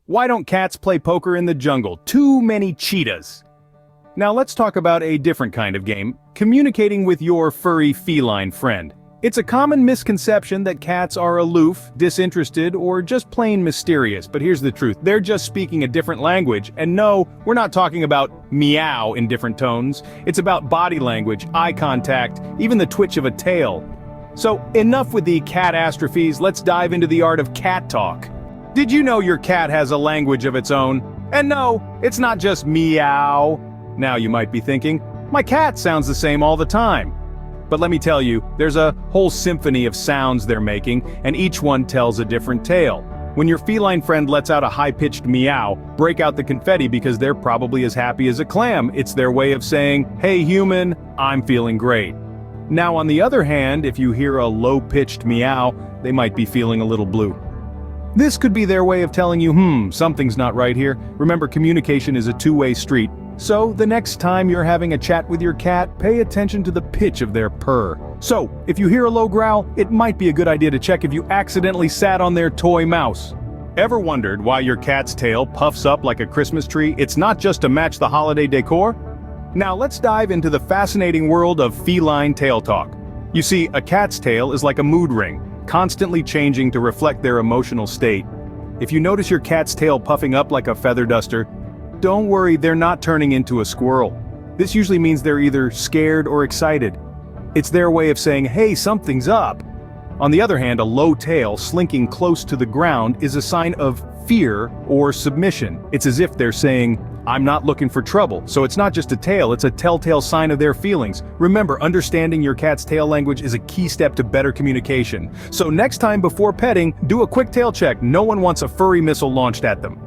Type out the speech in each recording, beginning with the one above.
Why don't cats play poker in the jungle? Too many cheetahs. Now let's talk about a different kind of game, communicating with your furry feline friend. It's a common misconception that cats are aloof, disinterested, or just plain mysterious, but here's the truth. They're just speaking a different language, and no, we're not talking about meow in different tones. It's about body language, eye contact, even the twitch of a tail. So, enough with the catastrophes, let's dive into the art of cat talk. Did you know your cat has a language of its own? And no, it's not just meow. Now you might be thinking, my cat sounds the same all the time. But let me tell you, there's a whole symphony of sounds they're making, and each one tells a different tale. When your feline friend lets out a high-pitched meow, break out the confetti because they're probably as happy as a clam. It's their way of saying, hey human, I'm feeling great. Now on the other hand, if you hear a low-pitched meow, they might be feeling a little blue. This could be their way of telling you, something's not right here. Remember, communication is a two-way street. So, the next time you're having a chat with your cat, pay attention to the pitch of their purr. So, if you hear a low growl, it might be a good idea to check if you accidentally sat on their toy mouse. Ever wondered why your cat's tail puffs up like a Christmas tree? It's not just to match the holiday decor. Now let's dive into the fascinating world of feline tail talk. You see, a cat's tail is like a mood ring, constantly changing to reflect their emotional state. If you notice your cat's tail puffing up like a feather duster, don't worry, they're not turning into a squirrel. This usually means they're either scared or excited. It's their way of saying, hey, something's up. On the other hand, a low tail slinking close to the ground is a sign of fear or submission. It's as if they're saying, I'm not looking for trouble. So it's not just a tail, it's a telltale sign of their feelings. Remember, understanding your cat's tail language is a key step to better communication. So next time before petting, do a quick tail check. No one wants a furry missile launched at them.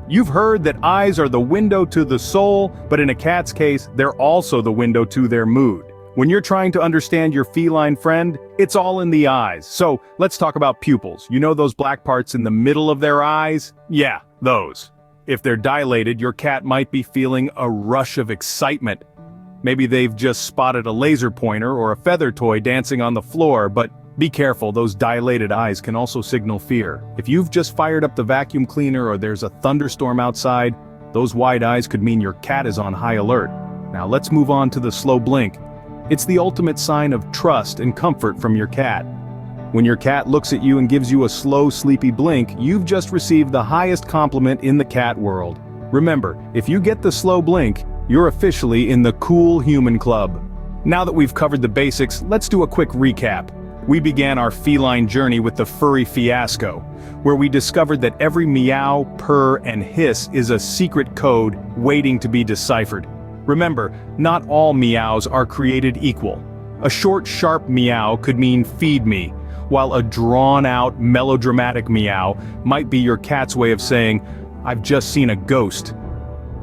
You've heard that eyes are the window to the soul, but in a cat's case, they're also the window to their mood. When you're trying to understand your feline friend, it's all in the eyes. So, let's talk about pupils. You know those black parts in the middle of their eyes? Yeah, those. If they're dilated, your cat might be feeling a rush of excitement. Maybe they've just spotted a laser pointer or a feather toy dancing on the floor, but be careful, those dilated eyes can also signal fear. If you've just fired up the vacuum cleaner or there's a thunderstorm outside, those wide eyes could mean your cat is on high alert. Now let's move on to the slow blink. It's the ultimate sign of trust and comfort from your cat. When your cat looks at you and gives you a slow, sleepy blink, you've just received the highest compliment in the cat world. Remember, if you get the slow blink, you're officially in the cool human club. Now that we've covered the basics, let's do a quick recap. We began our feline journey with the furry fiasco, where we discovered that every meow, purr, and hiss is a secret code waiting to be deciphered. Remember, not all meows are created equal. A short, sharp meow could mean feed me, while a drawn-out, melodramatic meow might be your cat's way of saying, I've just seen a ghost.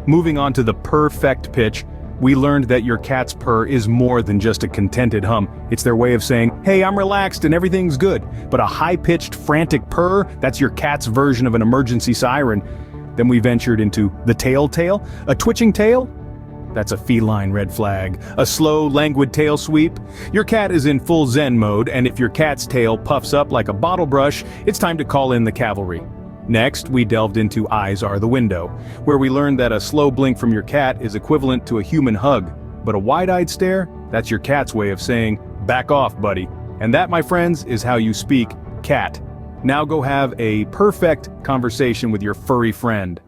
Moving on to the perfect pitch, we learned that your cat's purr is more than just a contented hum. It's their way of saying, hey, I'm relaxed and everything's good. But a high-pitched, frantic purr, that's your cat's version of an emergency siren. Then we ventured into the tail, a twitching tail? That's a feline red flag. A slow, languid tail sweep? Your cat is in full zen mode, and if your cat's tail puffs up like a bottle brush, it's time to call in the cavalry. Next, we delved into Eyes Are the Window, where we learned that a slow blink from your cat is equivalent to a human hug, but a wide-eyed stare, that's your cat's way of saying, back off, buddy. And that, my friends, is how you speak cat. Now go have a perfect conversation with your furry friend.